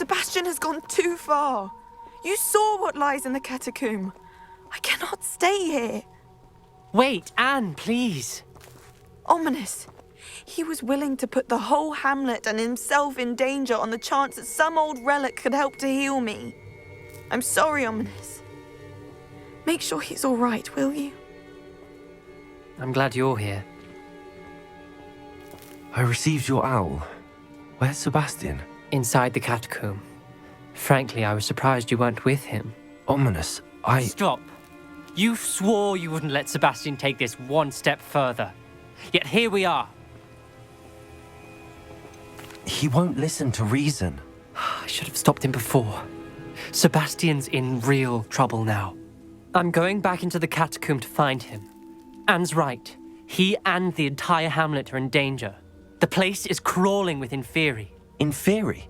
Sebastian has gone too far. You saw what lies in the catacomb. I cannot stay here. Wait, Anne, please. Ominous. He was willing to put the whole hamlet and himself in danger on the chance that some old relic could help to heal me. I'm sorry, Ominous. Make sure he's all right, will you? I'm glad you're here. I received your owl. Where's Sebastian? Inside the catacomb. Frankly, I was surprised you weren't with him. Ominous, Stop. You swore you wouldn't let Sebastian take this one step further. Yet here we are. He won't listen to reason. I should have stopped him before. Sebastian's in real trouble now. I'm going back into the catacomb to find him. Anne's right. He and the entire hamlet are in danger. The place is crawling with Inferi. Inferi?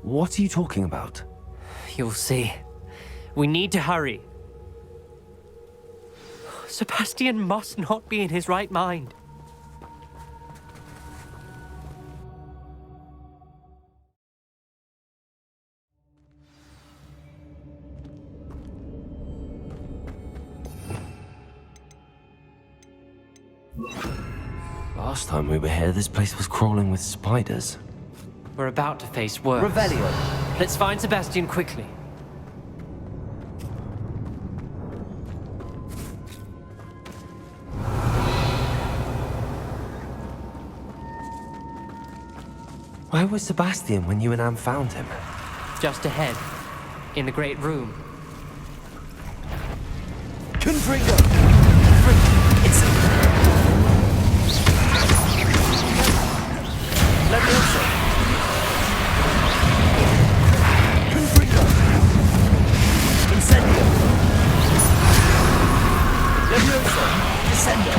What are you talking about? You'll see. We need to hurry. Sebastian must not be in his right mind. Last time we were here, this place was crawling with spiders. We're about to face worse. Revelio. Let's find Sebastian quickly. Where was Sebastian when you and Anne found him? Just ahead, in the great room. Confringo! It's... Leviosa! Confringo! Incendio! Leviosa! Descendo!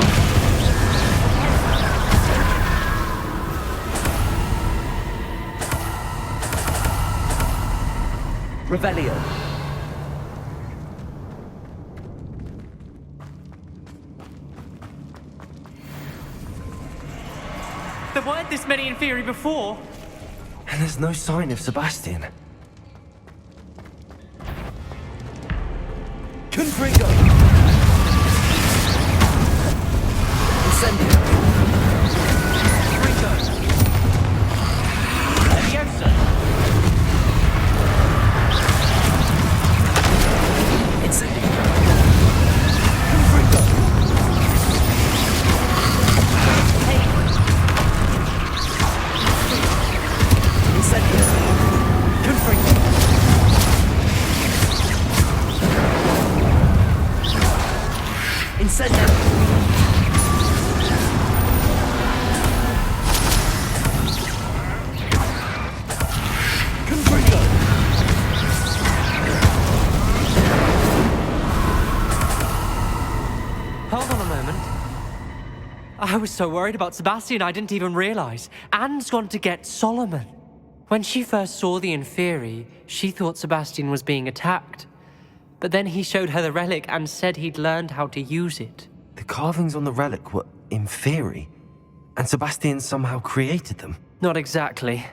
Revelio. There weren't this many Inferi before. And there's no sign of Sebastian. Confringo! Incendio! Confringo! Leviosa! I was so worried about Sebastian I didn't even realize. Anne's gone to get Solomon. When she first saw the Inferi, she thought Sebastian was being attacked. But then he showed her the relic and said he'd learned how to use it. The carvings on the relic were Inferi, and Sebastian somehow created them. Not exactly.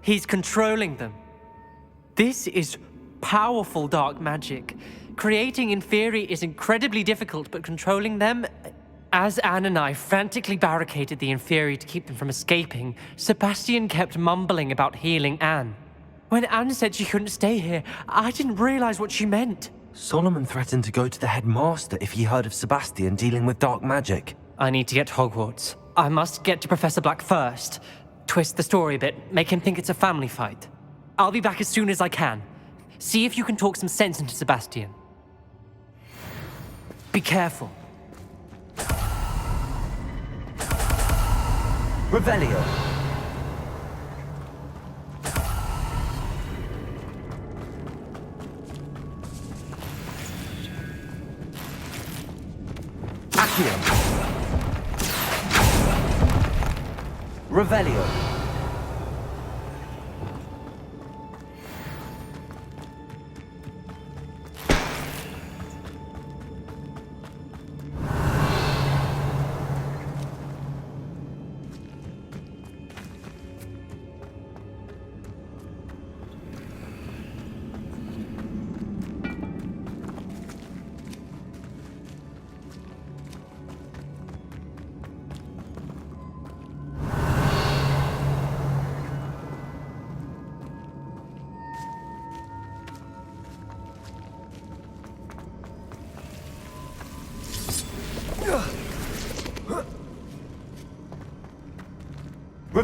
He's controlling them. This is powerful dark magic. Creating Inferi is incredibly difficult, but controlling them... As Anne and I frantically barricaded the Inferi to keep them from escaping, Sebastian kept mumbling about healing Anne. When Anne said she couldn't stay here, I didn't realize what she meant. Solomon threatened to go to the headmaster if he heard of Sebastian dealing with dark magic. I need to get to Hogwarts. I must get to Professor Black first. Twist the story a bit, make him think it's a family fight. I'll be back as soon as I can. See if you can talk some sense into Sebastian. Be careful. Revelio. Accio. Revelio.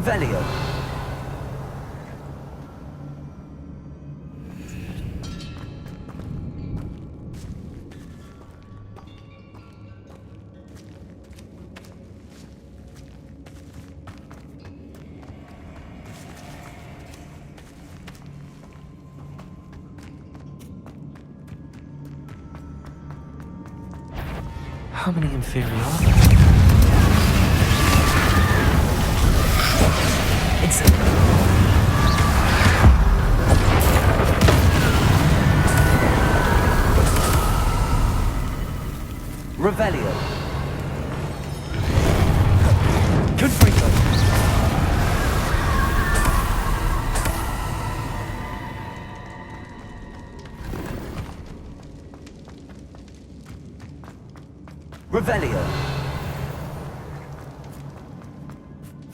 Revelio. How many inferi are there? It's... Revelio. Confringo. Revelio.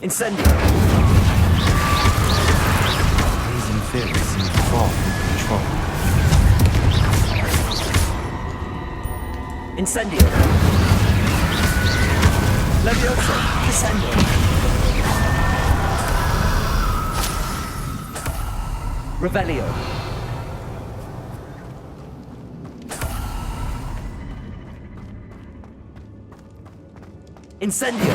Incendio. These inferi seem far from control. Incendio. Levioso. Descendo. Revelio. Incendio.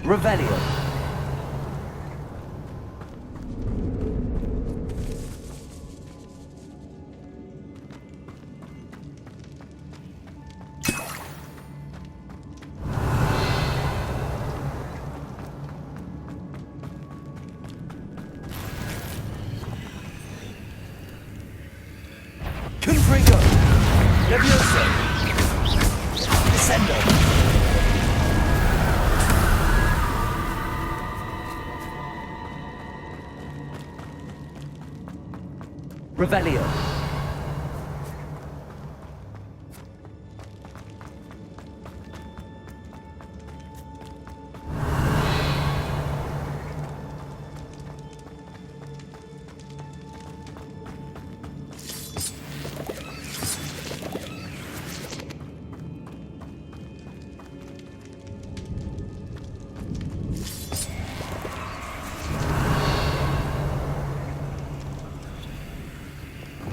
Revelio. Confringo. Levioso. Descendo. Revelio.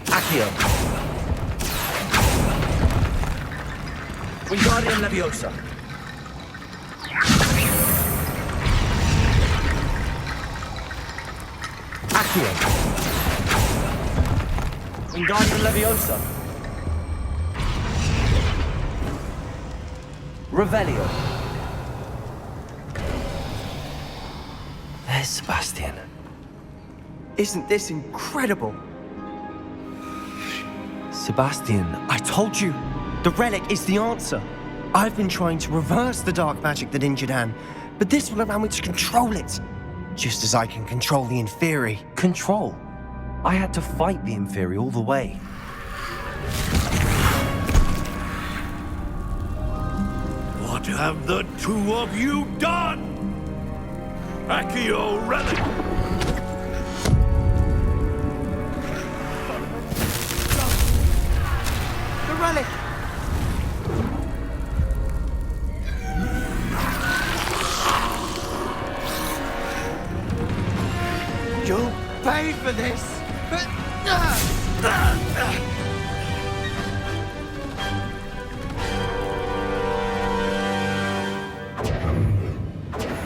Accio. Wingardium Leviosa. Accio. Wingardium Leviosa. Revelio. There's Sebastian. Isn't this incredible? Sebastian, I told you, the relic is the answer. I've been trying to reverse the dark magic that injured Anne, but this will allow me to control it. Just as I can control the inferi. control. I had to fight the inferi all the way. What have the two of you done? Accio relic! The relic! You'll pay for this!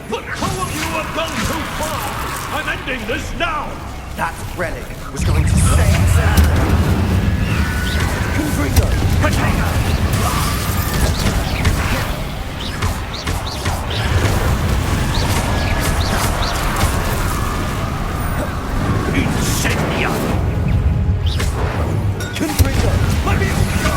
The two of you have gone too far! I'm ending this now! That relic was going to save Anne! Confringo! Potato! Incendia! Confringo! Let me go!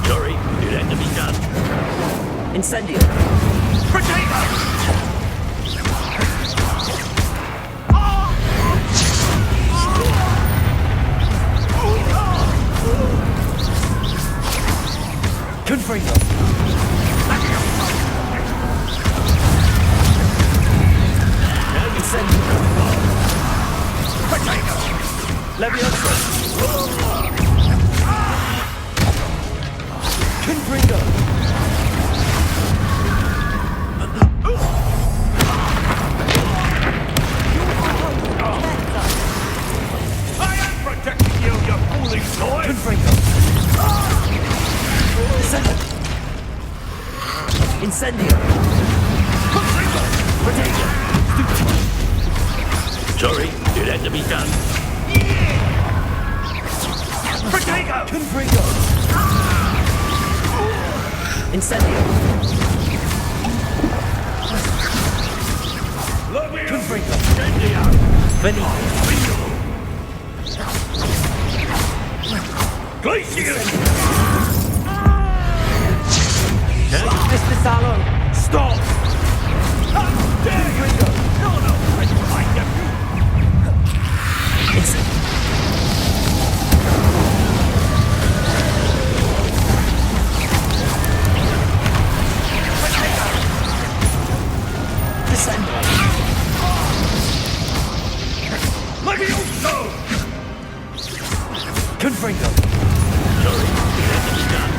Sorry, it had to be done. Incendio. Potato! Confringo. Incendio. Potato! Leviosa. Confringo. I am protecting you, you foolish toy! Confringo. Incendio. Potato. Sorry, it had to be done. Potato! Confringo. Incendio. Leviosa! Confringo. Incendio! Veneno. Glacier! Mr. Sallow! Stop! How dare you! No, no, that's my nephew! Levioso! Confringo. Sorry, it had to be done.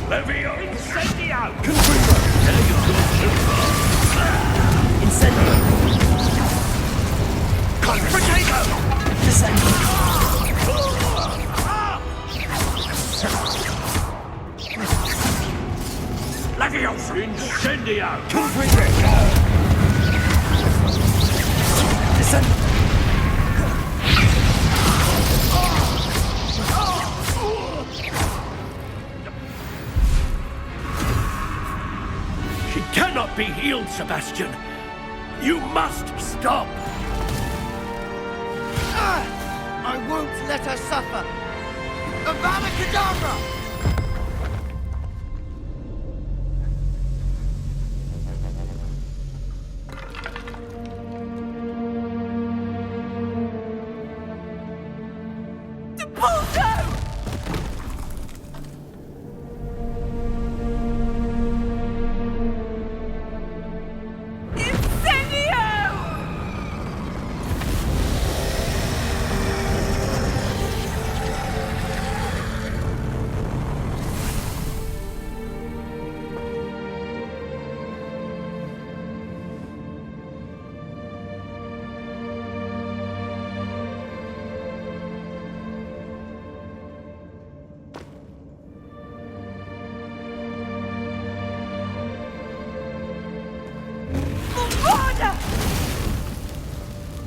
Levio! Incendio! Confringo. Now you've gone too far. Incendio. Potato! Descendo. Leviosa! Incendio! Confringo. Descendo. She cannot be healed, Sebastian. You must stop. I won't let her suffer! Avada Kedavra!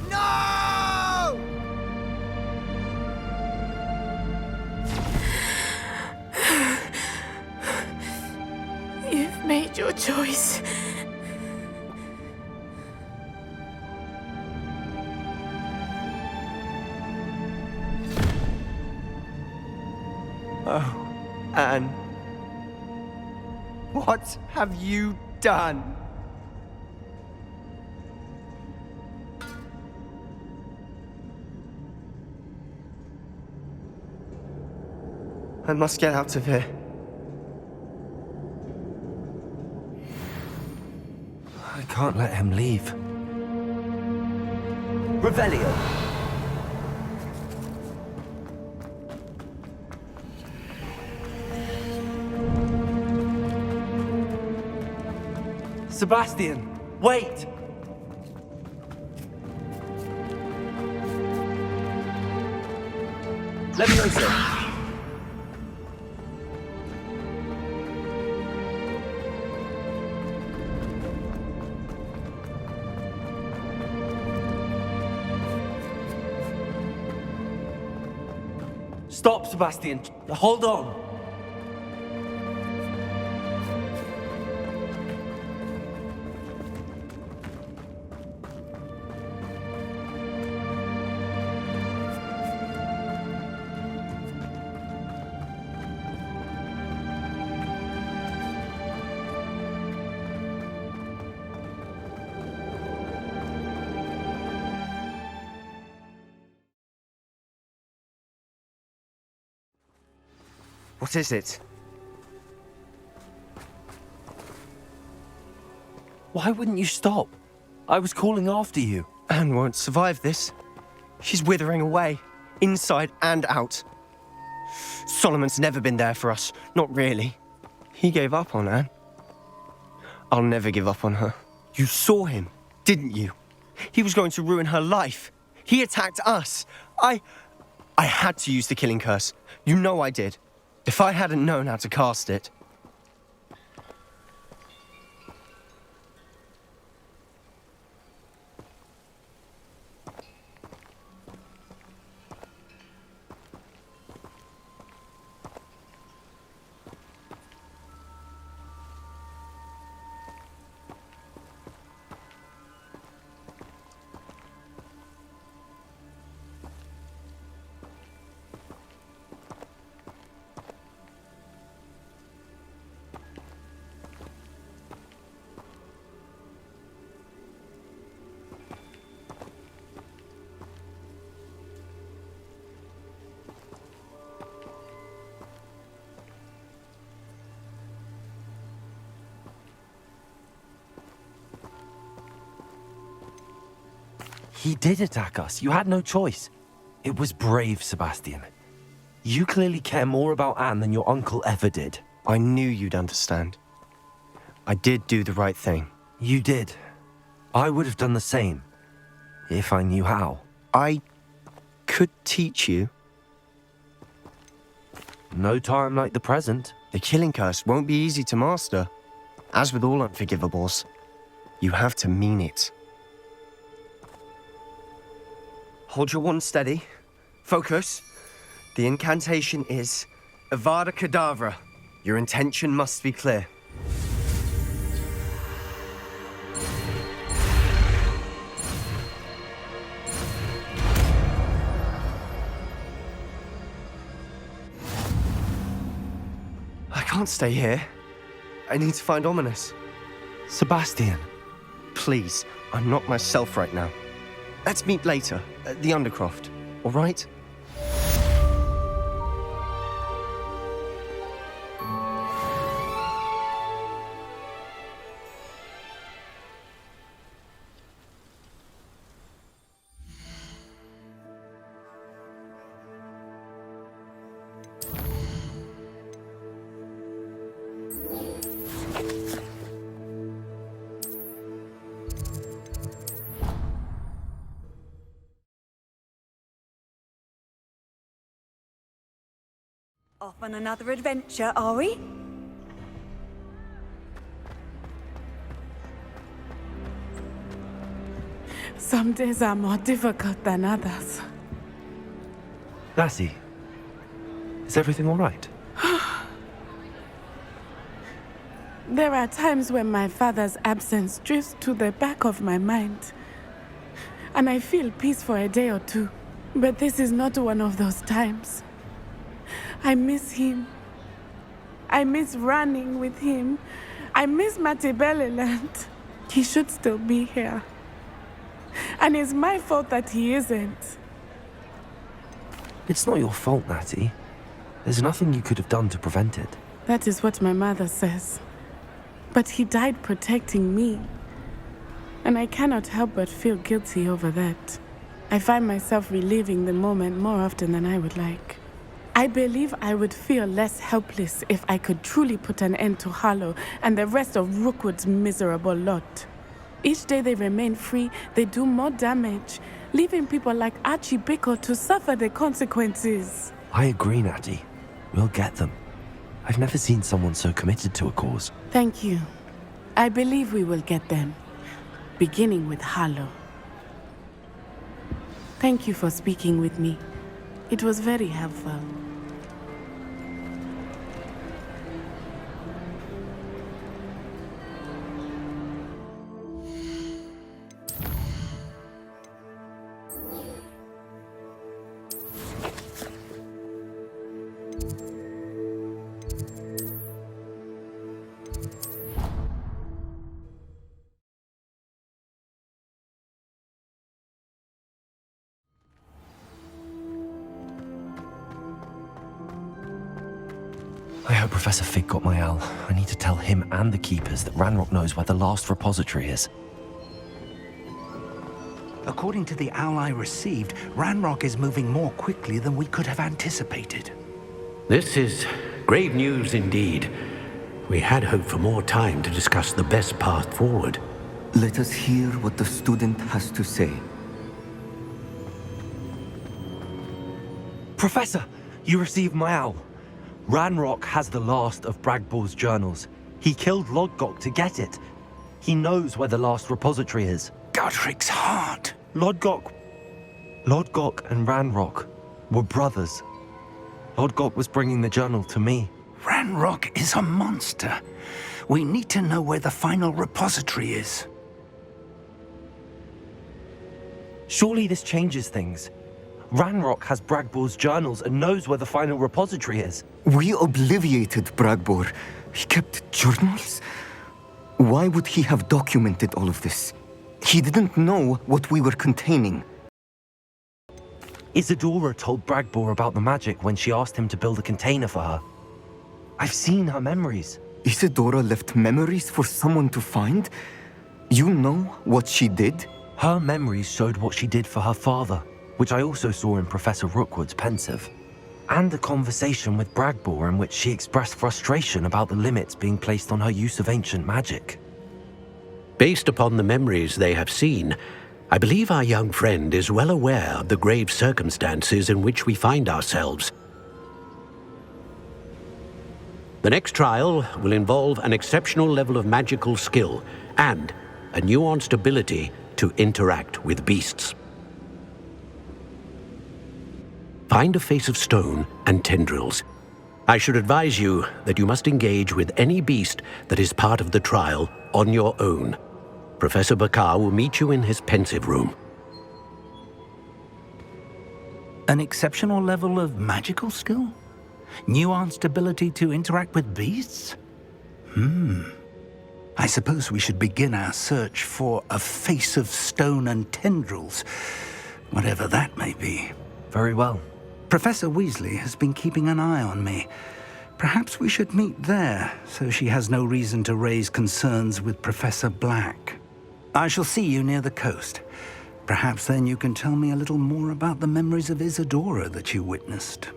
No! You've made your choice. Oh, Anne. What have you done? I must get out of here. I can't let him leave. Revelio. Sebastian, wait! Leviosa. Stop, Sebastian. Hold on. What is it? Why wouldn't you stop? I was calling after you. Anne won't survive this. She's withering away, inside and out. Solomon's never been there for us, not really. He gave up on Anne. I'll never give up on her. You saw him, didn't you? He was going to ruin her life. He attacked us. I had to use the killing curse. You know I did. If I hadn't known how to cast it... He did attack us. You had no choice. It was brave, Sebastian. You clearly care more about Anne than your uncle ever did. I knew you'd understand. I did do the right thing. You did. I would have done the same, if I knew how. I could teach you. No time like the present. The killing curse won't be easy to master. As with all unforgivables, you have to mean it. Hold your wand steady. Focus. The incantation is Avada Kedavra. Your intention must be clear. I can't stay here. I need to find Ominous. Sebastian. Please, I'm not myself right now. Let's meet later, at the Undercroft, all right? Off on another adventure, are we? Some days are more difficult than others. Lassie, is everything all right? There are times when my father's absence drifts to the back of my mind, and I feel peace for a day or two. But this is not one of those times. I miss him. I miss running with him. I miss Matibeleland. He should still be here. And it's my fault that he isn't. It's not your fault, Natty. There's nothing you could have done to prevent it. That is what my mother says. But he died protecting me. And I cannot help but feel guilty over that. I find myself reliving the moment more often than I would like. I believe I would feel less helpless if I could truly put an end to Harlow and the rest of Rookwood's miserable lot. Each day they remain free, they do more damage, leaving people like Archie Bickle to suffer the consequences. I agree, Natty. We'll get them. I've never seen someone so committed to a cause. Thank you. I believe we will get them, beginning with Harlow. Thank you for speaking with me. It was very helpful. I hope Professor Fig got my owl. I need to tell him and the Keepers that Ranrock knows where the last repository is. According to the owl I received, Ranrock is moving more quickly than we could have anticipated. This is grave news indeed. We had hoped for more time to discuss the best path forward. Let us hear what the student has to say. Professor, you received my owl. Ranrock has the last of Bragbor's journals. He killed Lodgok to get it. He knows where the last repository is. Godric's heart. Lodgok and Ranrock were brothers. Lodgok was bringing the journal to me. Ranrock is a monster. We need to know where the final repository is. Surely this changes things. Ranrock has Bragbor's journals and knows where the final repository is. We obliviated Bragbor. He kept journals? Why would he have documented all of this? He didn't know what we were containing. Isadora told Bragbor about the magic when she asked him to build a container for her. I've seen her memories. Isadora left memories for someone to find? You know what she did? Her memories showed what she did for her father, which I also saw in Professor Rookwood's pensive. And a conversation with Bragbor in which she expressed frustration about the limits being placed on her use of ancient magic. Based upon the memories they have seen, I believe our young friend is well aware of the grave circumstances in which we find ourselves. The next trial will involve an exceptional level of magical skill and a nuanced ability to interact with beasts. Find a face of stone and tendrils. I should advise you that you must engage with any beast that is part of the trial on your own. Professor Bakar will meet you in his pensive room. An exceptional level of magical skill? Nuanced ability to interact with beasts? I suppose we should begin our search for a face of stone and tendrils, whatever that may be. Very well. Professor Weasley has been keeping an eye on me. Perhaps we should meet there, so she has no reason to raise concerns with Professor Black. I shall see you near the coast. Perhaps then you can tell me a little more about the memories of Isadora that you witnessed.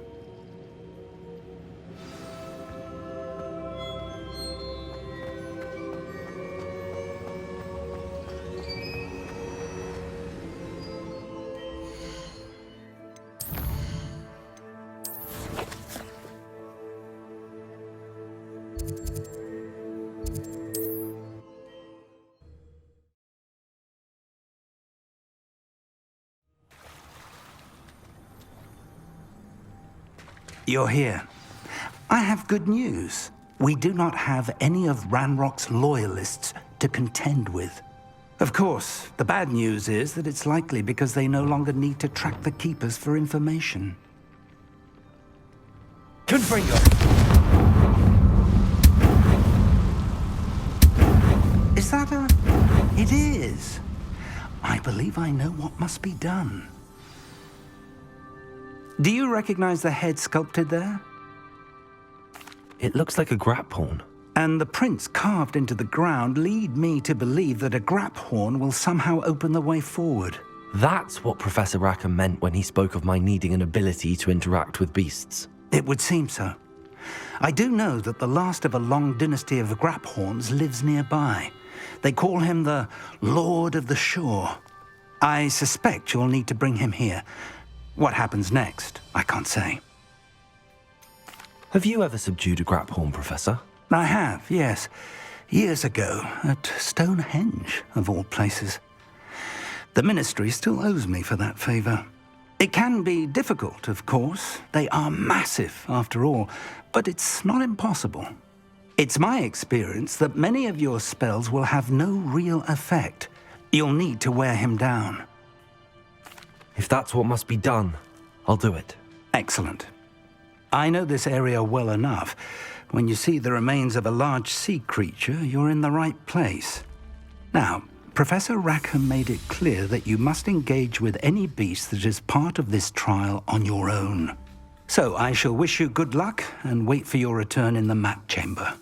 You're here. I have good news. We do not have any of Ranrock's loyalists to contend with. Of course, the bad news is that it's likely because they no longer need to track the Keepers for information. Confringo! Is that a... It is. I believe I know what must be done. Do you recognize the head sculpted there? It looks like a grap horn. And the prints carved into the ground lead me to believe that a grap horn will somehow open the way forward. That's what Professor Rackham meant when he spoke of my needing an ability to interact with beasts. It would seem so. I do know that the last of a long dynasty of grap horns lives nearby. They call him the Lord of the Shore. I suspect you'll need to bring him here. What happens next, I can't say. Have you ever subdued a grap horn, Professor? I have, yes. Years ago, at Stonehenge, of all places. The Ministry still owes me for that favor. It can be difficult, of course. They are massive, after all, but it's not impossible. It's my experience that many of your spells will have no real effect. You'll need to wear him down. If that's what must be done, I'll do it. Excellent. I know this area well enough. When you see the remains of a large sea creature, you're in the right place. Now, Professor Rackham made it clear that you must engage with any beast that is part of this trial on your own. So I shall wish you good luck and wait for your return in the map chamber.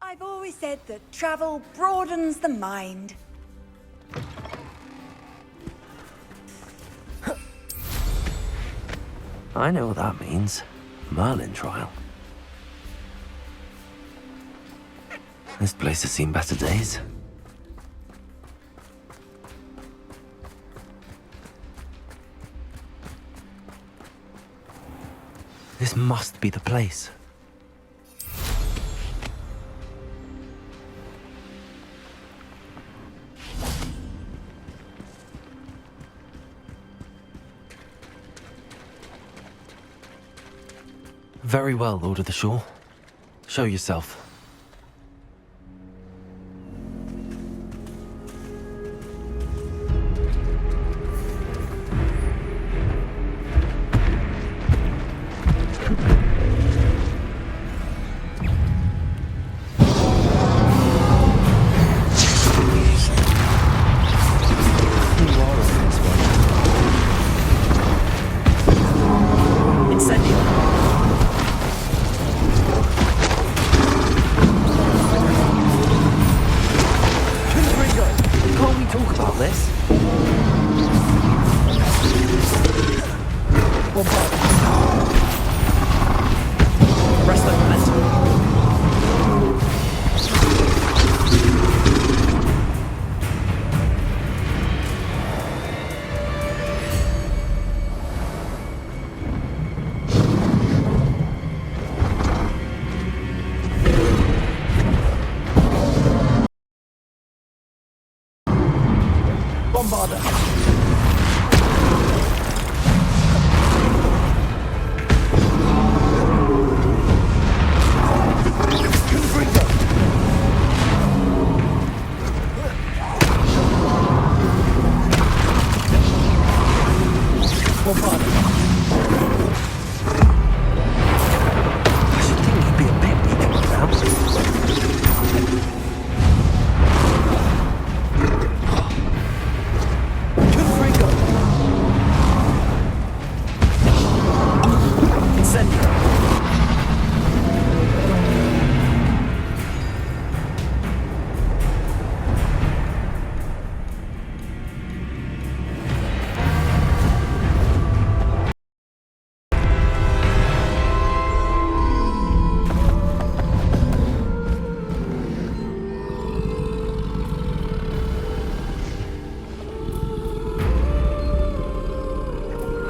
I've always said that travel broadens the mind. I know what that means. Merlin trial. This place has seen better days. This must be the place. Very well, Lord of the Shore. Show yourself.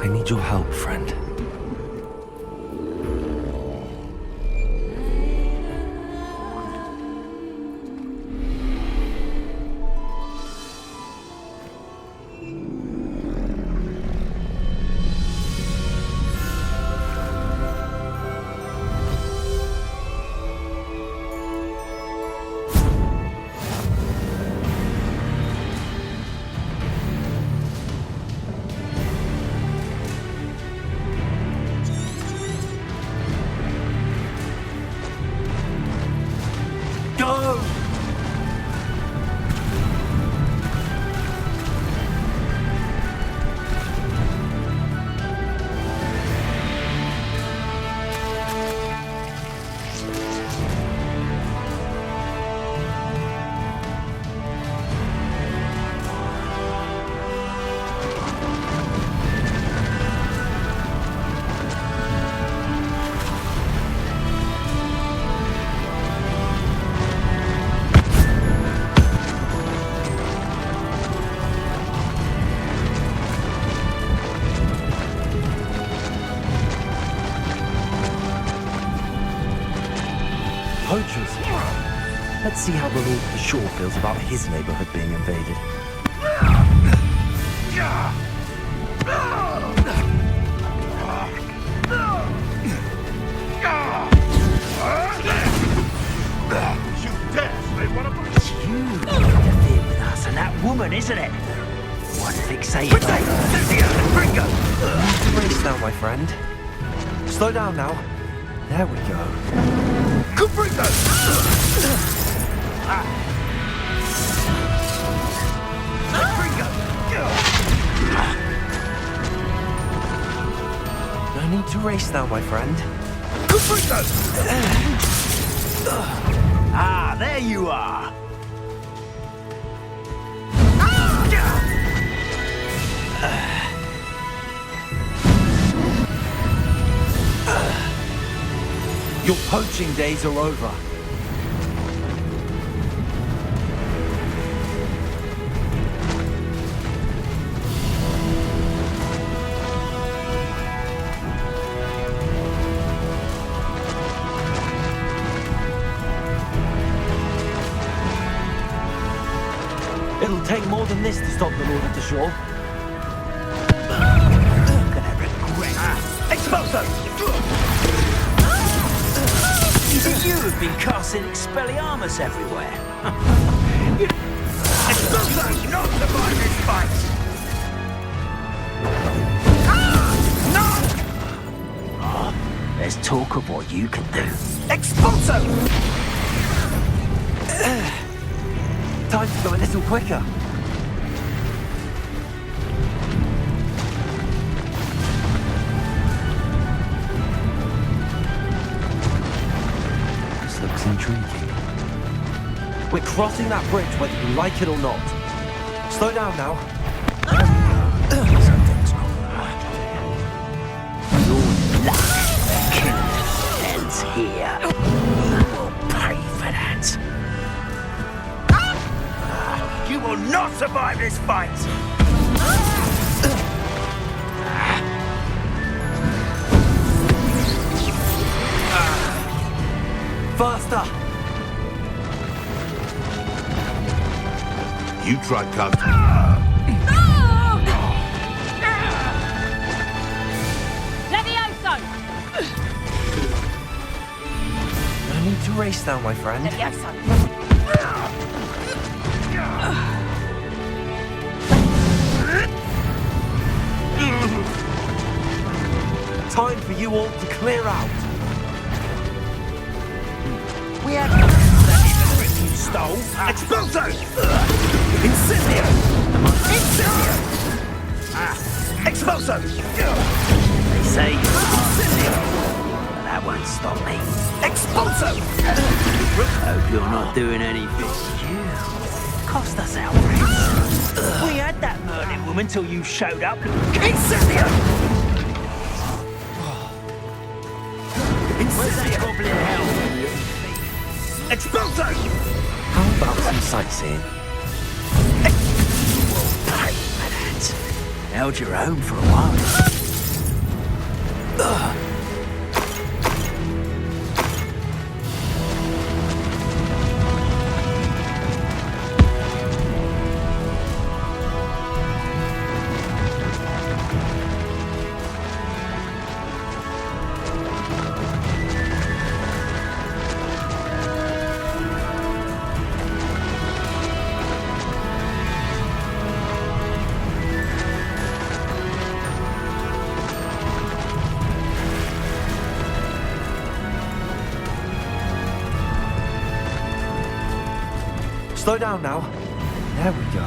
I need your help, friend. Poachers. Let's see how the Lord of the Shore feels about his neighborhood being invaded. isn't it? One fixated. Ringo! Race now, my friend. Slow down now. There we go. Caprico! No need to race now, my friend. Caprico! Ah, there you are. Your poaching days are over. It'll take more than this to stop the Lord of the Shore. Exposo! Is it you who've been casting Expelliarmus everywhere? Exposo! Not survive this fight! No! Oh, there's talk of what you can do. Expulso! Time to go a little quicker. This looks intriguing. We're crossing that bridge whether you like it or not. Slow down now. Something's not right. Your luck ends here. You will pay for that. You will not survive this fight! Faster! You tried come. Levioso! No need to race now, my friend. Levioso! Time for you all to clear out. We had that trick you stole. Expulso! Incendio! Incendio! Expulso! They say Incendio! But that won't stop me. Expulso! Hope you're not doing anything. You cost us our friends. We had that Merlin woman till you showed up. Incendio! Where's that goblin hell? Expulso! How about some sightseeing? You will pay for that. Held your own for a while. Slow down now. There we go.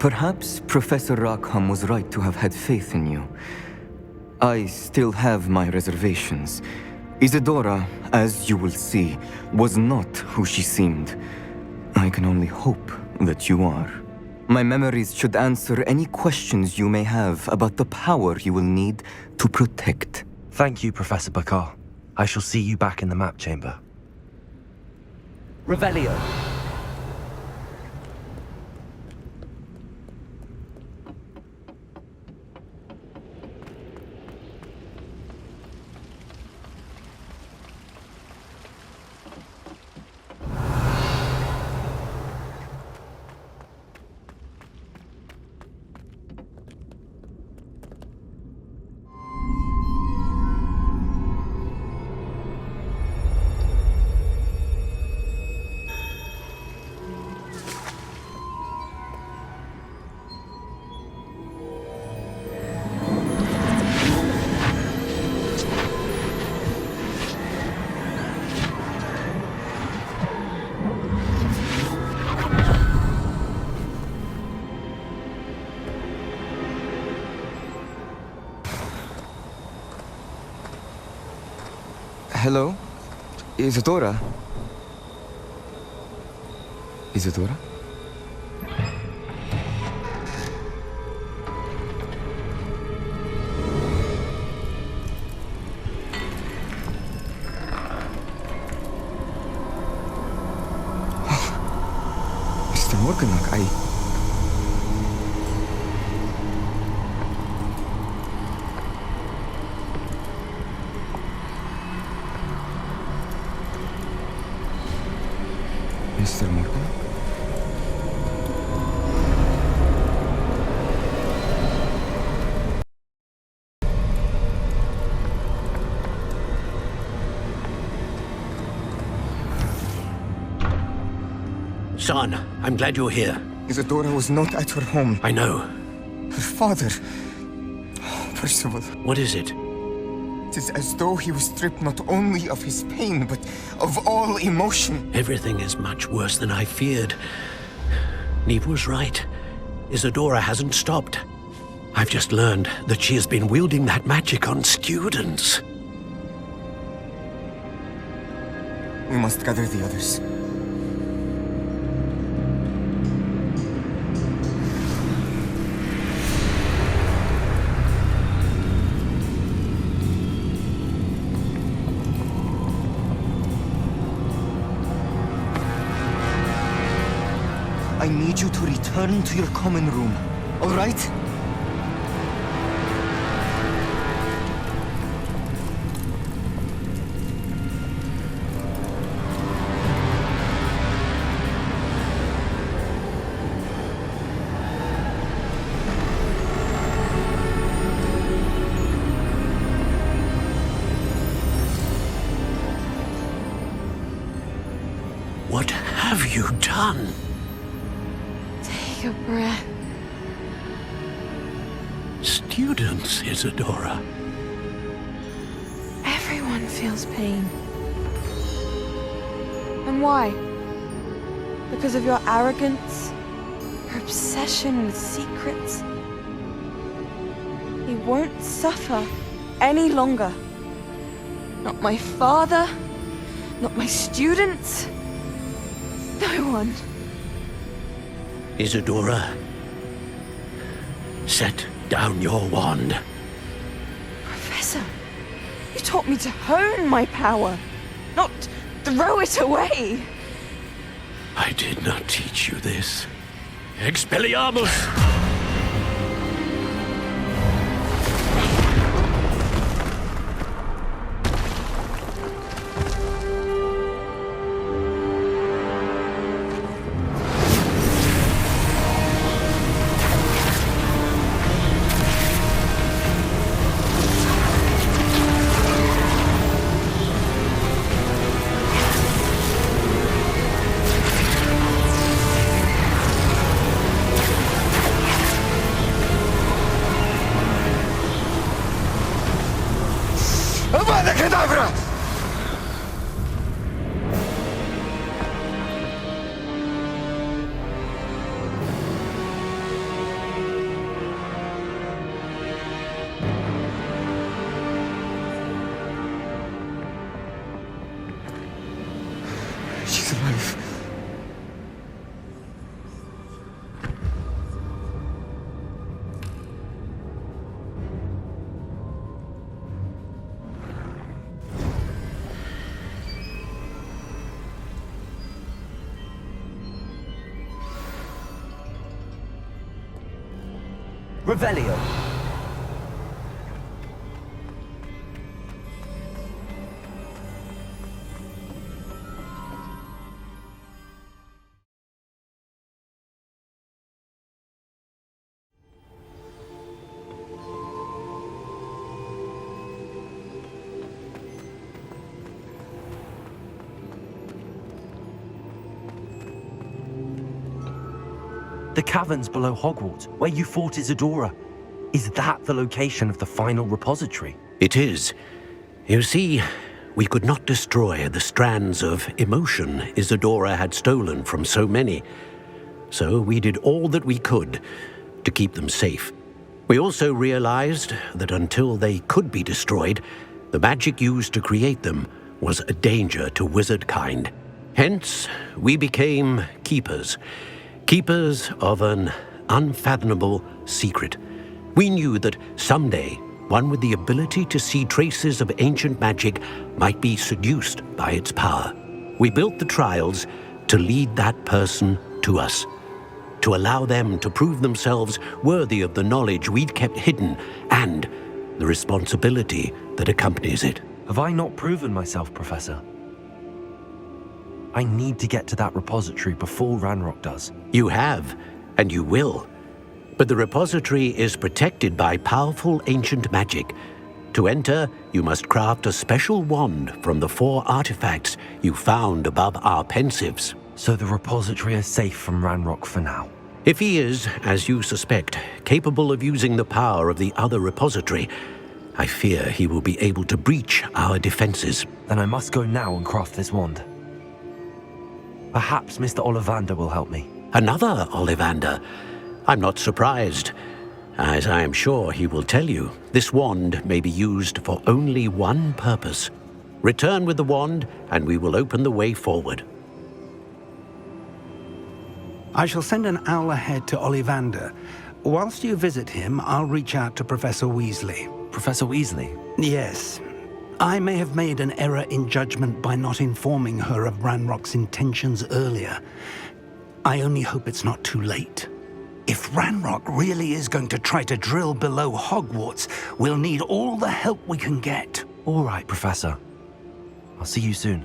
Perhaps Professor Rackham was right to have had faith in you. I still have my reservations. Isadora, as you will see, was not who she seemed. I can only hope that you are. My memories should answer any questions you may have about the power you will need to protect. Thank you, Professor Bakar. I shall see you back in the map chamber. Revelio. Hello? Isadora? Isadora? Mr. Morganach, Mr. Morgan? Son, I'm glad you're here. Isadora was not at her home. I know. Her father... Percival. What is it? It is as though he was stripped not only of his pain, but of all emotion. Everything is much worse than I feared. Neve was right. Isadora hasn't stopped. I've just learned that she has been wielding that magic on students. We must gather the others. I need you to return to your common room, all right? What have you done? Take a breath. Students, Isadora. Everyone feels pain. And why? Because of your arrogance? Your obsession with secrets? He won't suffer any longer. Not my father, not my students, no one. Isadora, set down your wand. Professor, you taught me to hone my power, not throw it away. I did not teach you this. Expelliarmus! Avada Kedavra! Revelio. The caverns below Hogwarts, where you fought Isadora. Is that the location of the final repository? It is. You see, we could not destroy the strands of emotion Isadora had stolen from so many. So we did all that we could to keep them safe. We also realized that until they could be destroyed, the magic used to create them was a danger to wizard kind. Hence, we became keepers. Keepers of an unfathomable secret. We knew that someday, one with the ability to see traces of ancient magic might be seduced by its power. We built the trials to lead that person to us, to allow them to prove themselves worthy of the knowledge we'd kept hidden and the responsibility that accompanies it. Have I not proven myself, Professor? I need to get to that repository before Ranrock does. You have, and you will. But the repository is protected by powerful ancient magic. To enter, you must craft a special wand from the 4 artifacts you found above our pensives. So the repository is safe from Ranrock for now? If he is, as you suspect, capable of using the power of the other repository, I fear he will be able to breach our defenses. Then I must go now and craft this wand. Perhaps Mr. Ollivander will help me. Another Ollivander? I'm not surprised. As I am sure he will tell you, this wand may be used for only one purpose. Return with the wand, and we will open the way forward. I shall send an owl ahead to Ollivander. Whilst you visit him, I'll reach out to Professor Weasley. Professor Weasley? Yes. I may have made an error in judgment by not informing her of Ranrock's intentions earlier. I only hope it's not too late. If Ranrock really is going to try to drill below Hogwarts, we'll need all the help we can get. All right, Professor. I'll see you soon.